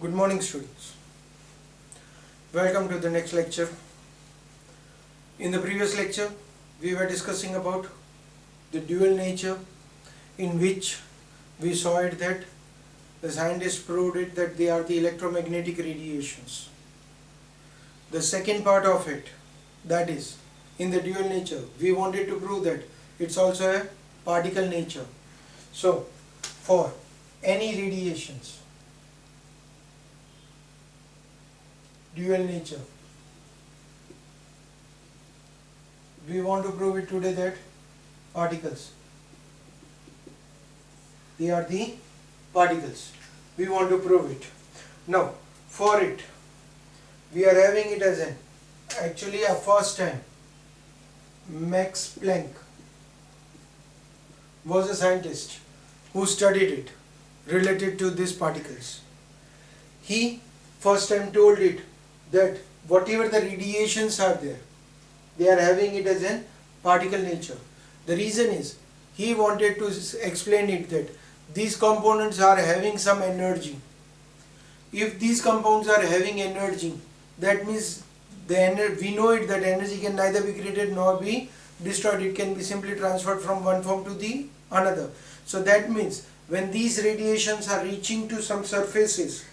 Good morning, students. Welcome to the next lecture. In the previous lecture, we were discussing about the dual nature, in which we saw it that the scientists proved it that they are the electromagnetic radiations. The second part of it, that is, in the dual nature, we wanted to prove that it's also a particle nature. So, for any radiations, dual nature, we want to prove it today that particles, they are the particles. We want to prove it. Now, for it, we are having it as actually a first time Max Planck was a scientist who studied it related to these particles. He first time told it that whatever the radiations are there, they are having it as a particle nature. The reason is he wanted to explain it that these components are having some energy. If these compounds are having energy, that means we know it that energy can neither be created nor be destroyed. It can be simply transferred from one form to the another. So that means when these radiations are reaching to some surfaces,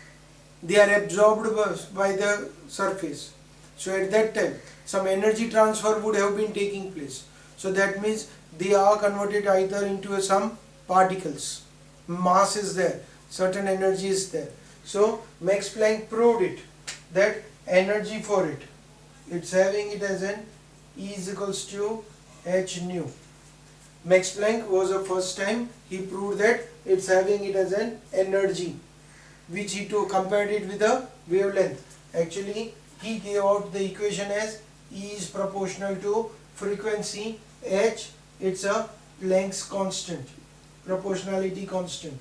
they are absorbed by the surface. So at that time, some energy transfer would have been taking place. So that means they are converted either into some particles. Mass is there, certain energy is there. So Max Planck proved it that energy for it, it's having it as an E is equals to h nu. Max Planck was the first time he proved that it's having it as an energy, which he compared it with a wavelength. Actually, he gave out the equation as E is proportional to frequency, h, it's a Planck's constant, proportionality constant.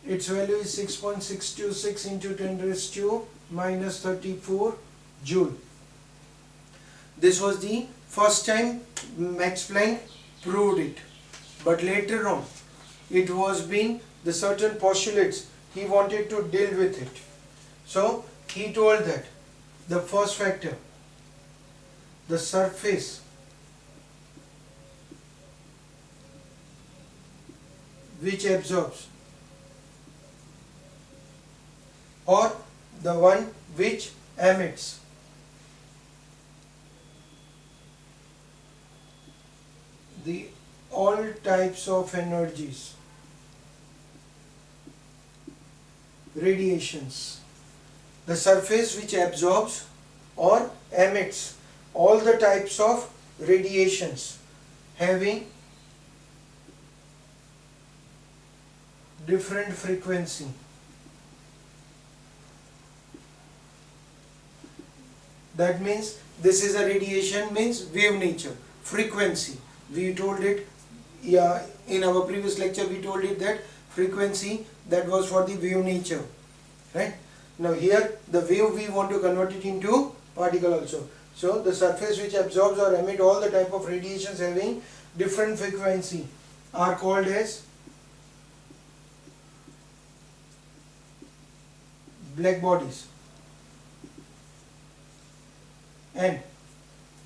Its value is 6.626 into 10 raised to minus 34 joule. This was the first time Max Planck proved it. But later on, it was been the certain postulates he wanted to deal with it. So he told that the first factor, the surface which absorbs, or the one which emits, the all types of energies, radiations, the surface which absorbs or emits all the types of radiations having different frequency. That means this is a radiation, means wave nature, frequency. We told it, yeah, in our previous lecture we told it that frequency, that was for the wave nature, right? Now here the wave we want to convert it into particle also. So the surface which absorbs or emit all the type of radiations having different frequency are called as black bodies. And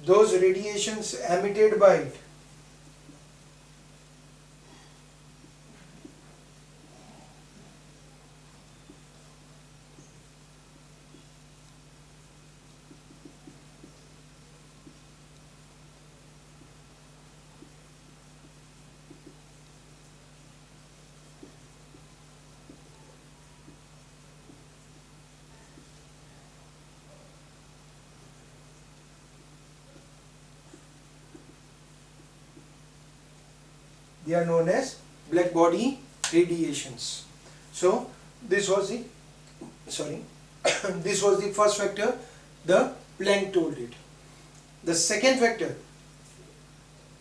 those radiations emitted by it they are known as black body radiations. So this was the this was the first factor the Planck told it. The second factor,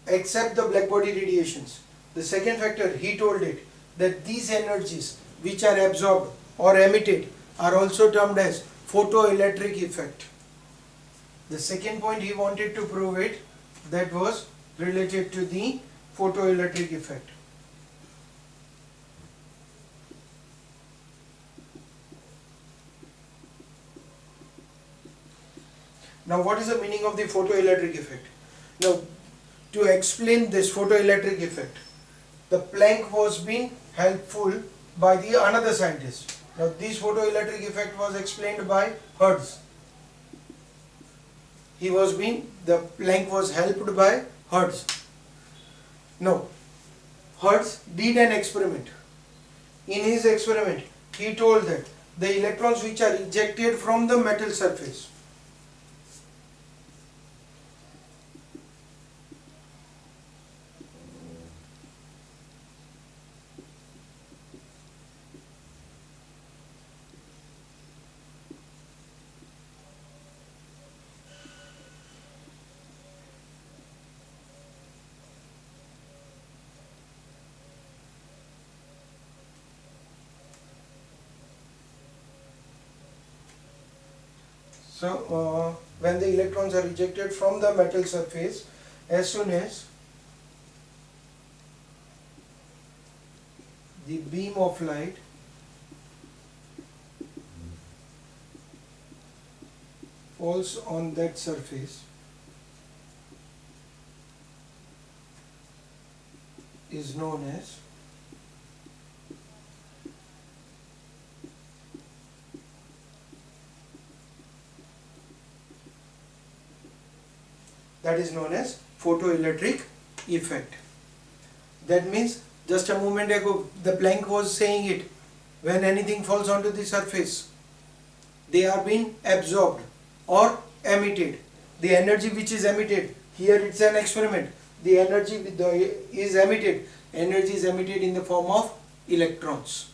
except the black body radiations, the second factor he told it that these energies which are absorbed or emitted are also termed as photoelectric effect. The second point he wanted to prove it, that was related to the photoelectric effect. Now what is the meaning of the photoelectric effect? Now to explain this photoelectric effect, the Planck was being helpful by the another scientist. Now this photoelectric effect was explained by Hertz. The Planck was helped by Hertz. Now Hertz did an experiment. In his experiment, he told that the electrons which are ejected from the metal surface, when the electrons are ejected from the metal surface, as soon as the beam of light falls on that surface is known as photoelectric effect. That means, just a moment ago the Planck was saying it, when anything falls onto the surface, they are being absorbed or emitted. The energy which is emitted, here it's an experiment, the energy is emitted in the form of electrons,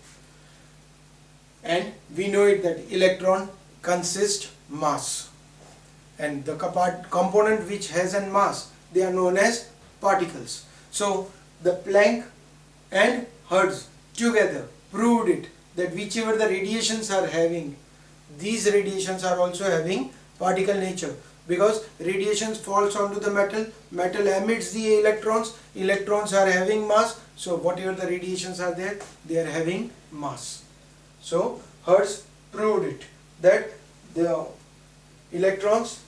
and we know it that electron consists mass, and the component which has a mass, they are known as particles. So the Planck and Hertz together proved it that whichever the radiations are having, these radiations are also having particle nature, because radiations falls onto the metal emits the electrons are having mass, so whatever the radiations are there, they are having mass. So Hertz proved it that the electrons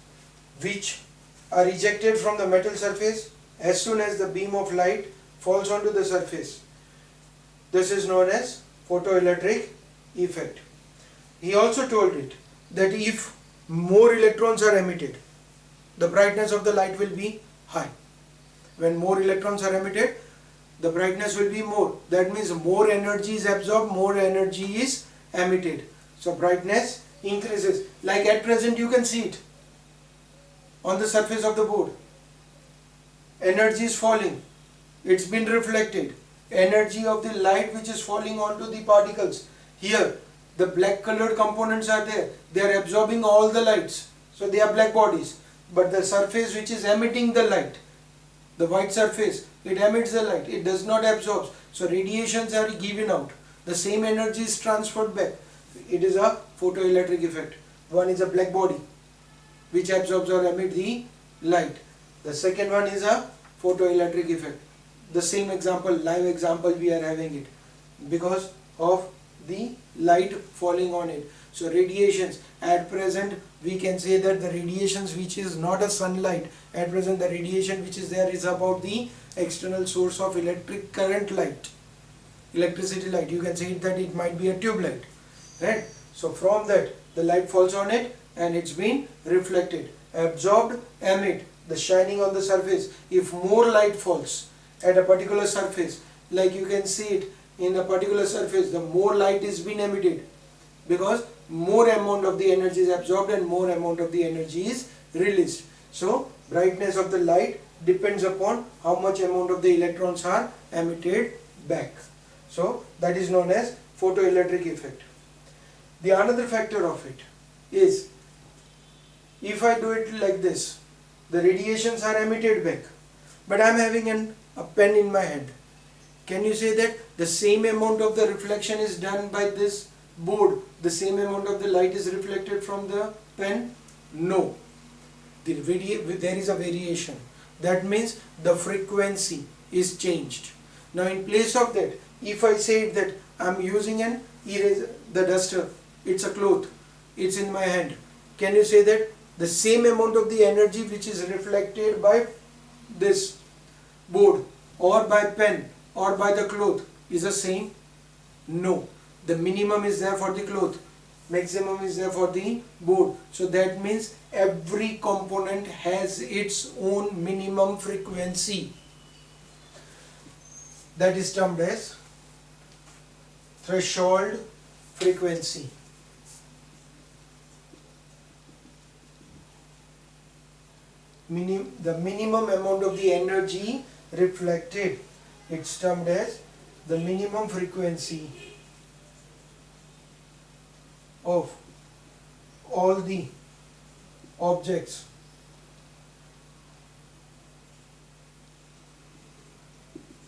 which are ejected from the metal surface, as soon as the beam of light falls onto the surface, this is known as photoelectric effect. He also told it that if more electrons are emitted, the brightness of the light will be high. When more electrons are emitted, the brightness will be more. That means more energy is absorbed, more energy is emitted. So brightness increases. Like at present you can see it on the surface of the board. Energy is falling, it's been reflected. Energy of the light which is falling onto the particles, here the black colored components are there, they are absorbing all the lights, so they are black bodies. But the surface which is emitting the light, the white surface, it emits the light, it does not absorb, so radiations are given out, the same energy is transferred back. It is a photoelectric effect. One is a black body which absorbs or emits the light. The second one is a photoelectric effect. The same example, live example we are having it, because of the light falling on it. So radiations, at present we can say that the radiations which is not a sunlight, at present the radiation which is there is about the external source of electric current light, electricity light. You can say that it might be a tube light, right? So from that the light falls on it and it's been reflected, absorbed, emit, the shining on the surface. If more light falls at a particular surface, like you can see it in a particular surface, the more light is being emitted, because more amount of the energy is absorbed and more amount of the energy is released. So brightness of the light depends upon how much amount of the electrons are emitted back. So that is known as photoelectric effect. The another factor of it is, if I do it like this, the radiations are emitted back, but I am having a pen in my hand. Can you say that the same amount of the reflection is done by this board, the same amount of the light is reflected from the pen? No. There is a variation. That means the frequency is changed. Now in place of that, if I say that I am using the duster, it's a cloth, it's in my hand. Can you say that the same amount of the energy which is reflected by this board or by pen or by the cloth is the same? No. The minimum is there for the cloth, maximum is there for the board. So that means every component has its own minimum frequency. That is termed as threshold frequency. The minimum amount of the energy reflected, it's termed as the minimum frequency of all the objects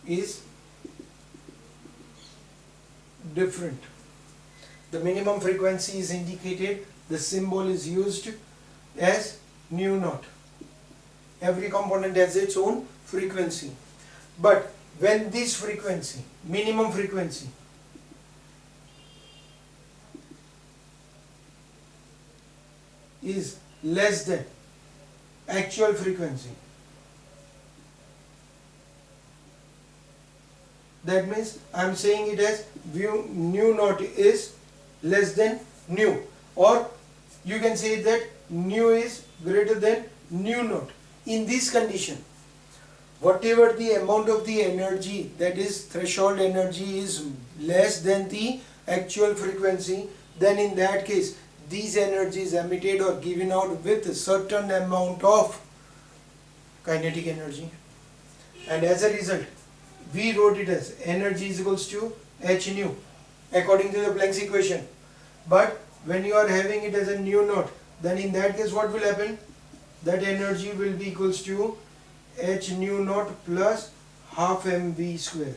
is different. The minimum frequency is indicated, the symbol is used as nu naught. Every component has its own frequency. But when this frequency, minimum frequency, is less than actual frequency, that means I am saying it as nu naught is less than nu, or you can say that nu is greater than nu naught. In this condition, whatever the amount of the energy, that is threshold energy, is less than the actual frequency, then in that case these energies emitted or given out with a certain amount of kinetic energy, and as a result we wrote it as energy is equals to h nu according to the Planck's equation. But when you are having it as a nu naught, then in that case what will happen? That energy will be equals to h nu naught plus half mv square.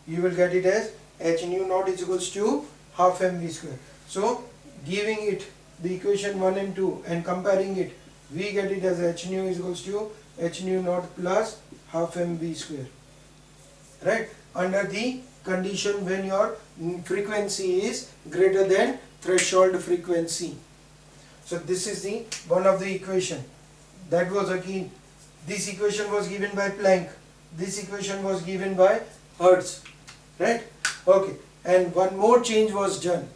You will get it as h nu naught is equals to half mv square. So giving it the equation 1 and 2 and comparing it, we get it as h nu is equals to h nu naught plus half mv square, right, under the condition when your frequency is greater than threshold frequency. So this is the one of the equation. That was again, this equation was given by Planck, this equation was given by Hertz, right? Okay, and one more change was done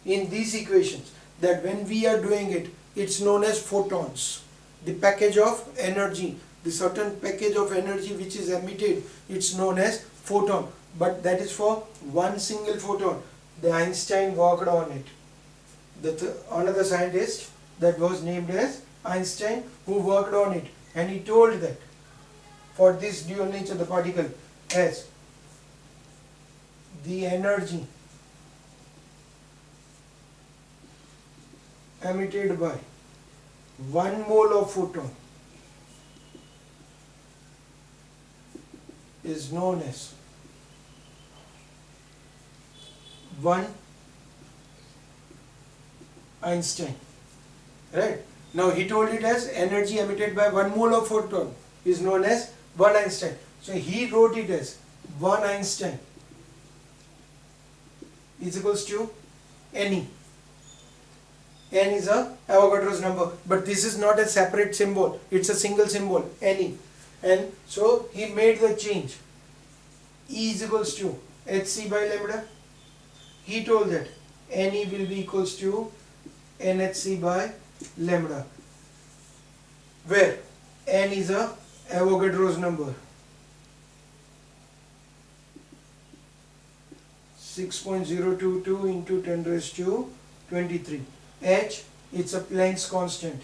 in these equations, that when we are doing it, it's known as photons. The package of energy, the certain package of energy which is emitted, it's known as photon, but that is for one single photon. The Einstein worked on it. Another scientist that was named as Einstein who worked on it, and he told that for this dual nature the particle as the energy emitted by 1 mole of photon is known as 1 Einstein, right? Now he told it as energy emitted by 1 mole of photon is known as 1 Einstein. So he wrote it as 1 Einstein is equals to Ne. N is a Avogadro's number, but this is not a separate symbol, it's a single symbol, Ne. And so he made the change, E is equals to Hc by lambda. He told that Ne will be equals to NHc by lambda, where N is a Avogadro's number, 6.022 into 10 raised to 23. H, it's a Planck's constant,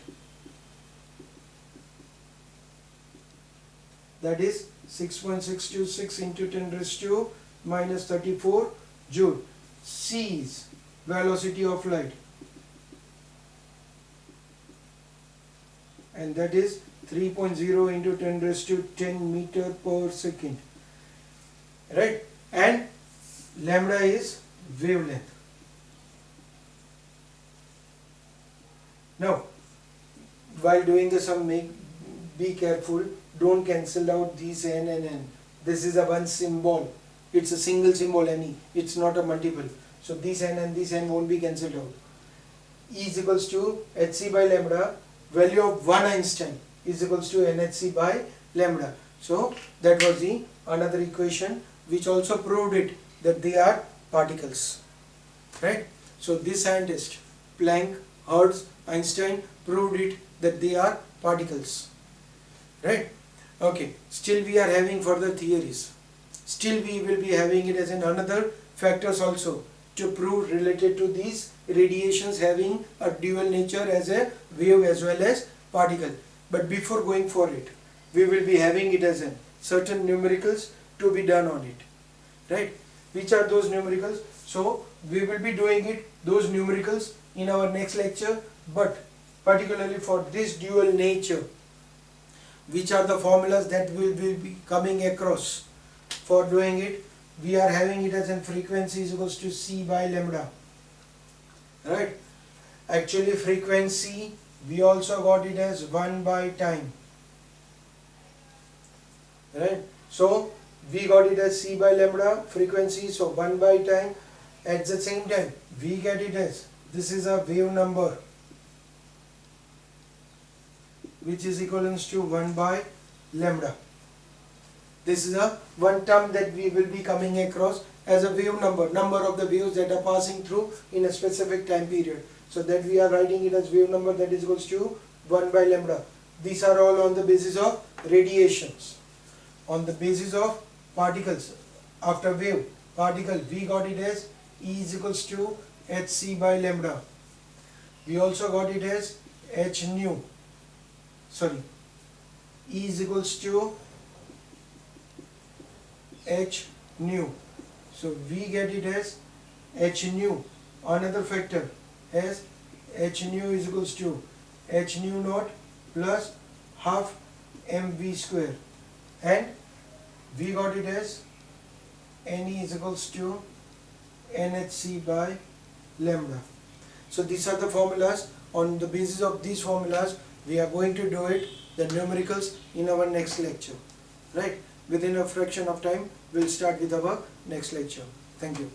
that is 6.626 into 10 raised to minus 34 joule. C is velocity of light, and that is 3.0 into 10 raised to 10 meter per second, right? And lambda is wavelength. Now, while doing the sum, be careful, don't cancel out these n and n. This is a one symbol, it's a single symbol Ne, it's not a multiple. So this n and this n won't be cancelled out. E is equals to Hc by lambda, value of 1 Einstein is equals to nhc by lambda. So that was the another equation which also proved it that they are particles, right? So this scientist Planck, Hertz, Einstein proved it that they are particles, right? Okay, still we are having further theories. Still we will be having it as in another factors also to prove related to these radiations having a dual nature as a wave as well as particle. But before going for it, we will be having it as in certain numericals to be done on it, right? Which are those numericals? So we will be doing it, those numericals, in our next lecture, but particularly for this dual nature, which are the formulas that we will be coming across for doing it. We are having it as in frequency is equals to c by lambda, right? Actually frequency we also got it as 1 by time, right? So we got it as c by lambda frequency, so 1 by time. At the same time we get it as, this is a wave number which is equivalent to 1 by lambda. This is a one term that we will be coming across as a wave number of the waves that are passing through in a specific time period. So that we are writing it as wave number that is equals to 1 by lambda. These are all on the basis of radiations. On the basis of particles, after wave, particle, we got it as E is equals to hc by lambda. We also got it as h nu, sorry, E is equals to h nu. So we get it as h nu. Another factor as h nu is equals to h nu naught plus half mv square, and we got it as Ne is equals to nhc by lambda. So these are the formulas. On the basis of these formulas we are going to do it, the numericals, in our next lecture, right? Within a fraction of time we'll start with our next lecture. Thank you.